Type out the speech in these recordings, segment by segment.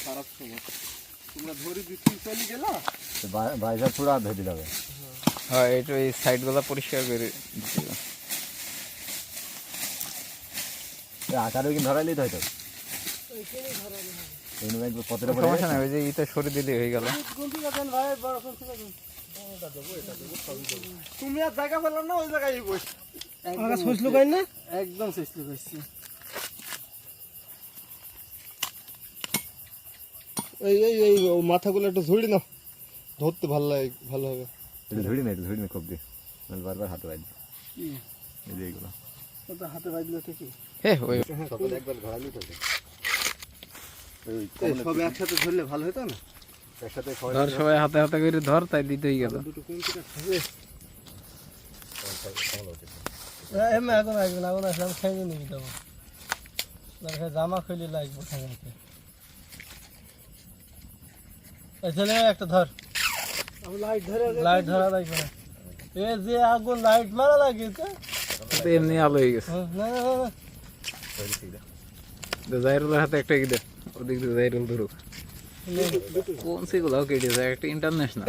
খারাপ সময় তোমরা ধরে দিচ্ছি চলে গেলা বাইরে পুরা ধরে যাবে। হ্যাঁ একটু এই সাইডগুলো পরিষ্কার করে দিতে হবে। আকারে কিন্তু ধরাইলেই তো হয়তো সমস্যা নাই, ওই যে ইটা সরে দিলে হয়ে গেল। তুমি আর জায়গা পেলাম না, ওই জায়গায় বস একদম শেষ লুকাইছি। এই এই এই মাথাগুলো একটু ঝুড়ি নাও, ধরতে ভালো লাগে, ভালো হবে। ধরি না খুব দিয়ে বারবার হাতে বাজবে এই যে এইগুলো হাতে বাজলে ঠিকই। ওই সকালে একবার ধরালি তো সব একসাথে ধরলে ভালো হতো না। একসাথে ধর, সবাই হাতে হাতে করে ধর, তাই দিতেই গেল। দুটো কোনটা খাবে? জামা খুলে লাগবে একটা ধর, লাইট ধরা লাগবে না। এ যে আগুন লাইট মারা লাগিয়েছে এমনি আলো হয়ে গেছে। জাইরুলের হাতে একটা কি দে, ওদিক দিয়ে জাইরুল ধরুক। কোন সেগুলো কেটেছে একটা ইন্টারন্যাশনাল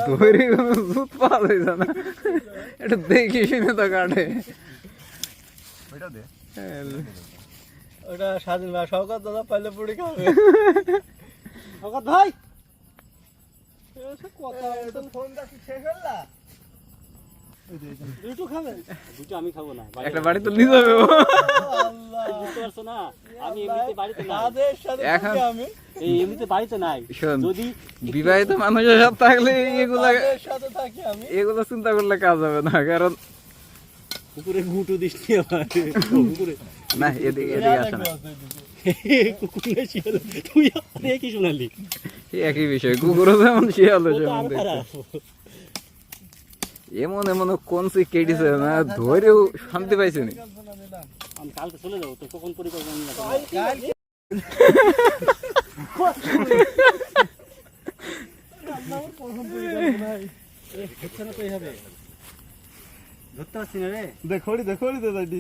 ধরে কোনো জুত পাওয়া যায় না, এটা দেখি শুনে তো কাটে। ওটা স্বাধীন ভাই, শওকত দাদা পাইলে পুড়ি খাবে। শওকত ভাই আমি খাবো না, একটা বাড়ি তো নিয়ে যাবে। বুঝতে পারছো না, আমি এমনিতে বাড়িতে বাড়িতে নাই। শোন, যদি বিবাহিত মানুষের সাথে থাকলে সাথে থাকি আমি, এগুলো চিন্তা করলে কাজ হবে না, কারণ কুকুরে ঘুঁটু দিস কুকুরে না এদিকে আসে না। তুই কি শোনালি? একই বিষয়, কুকুরও যেমন শিয়ালও যেমন দেখতে। এমন এমন কোন সে কেটেছে না, ধরেও শান্তি পাইছে নি। আমি কালকে চলে যাবো, তো কখন পরিকল্পনা ধরতে পারছি না রে, দেখি দে দাদি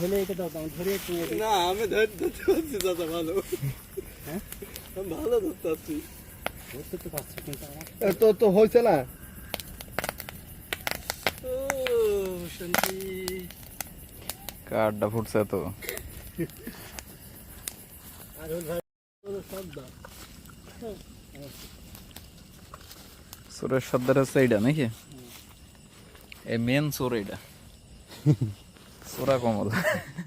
হলে এটা দাও, ধরে একটু না। আমি ধরতে পারছি দাদা, ভালো ভালো ধরতে পারছি, ধরতে তো পারছি, কিন্তু তো হয়েছে না। ও শান্তি, কাঠটা ফুটছে তো। চোরের সর্দার হচ্ছে এইটা নাকি? এই মেন চোর এইটা, চোরা কমল।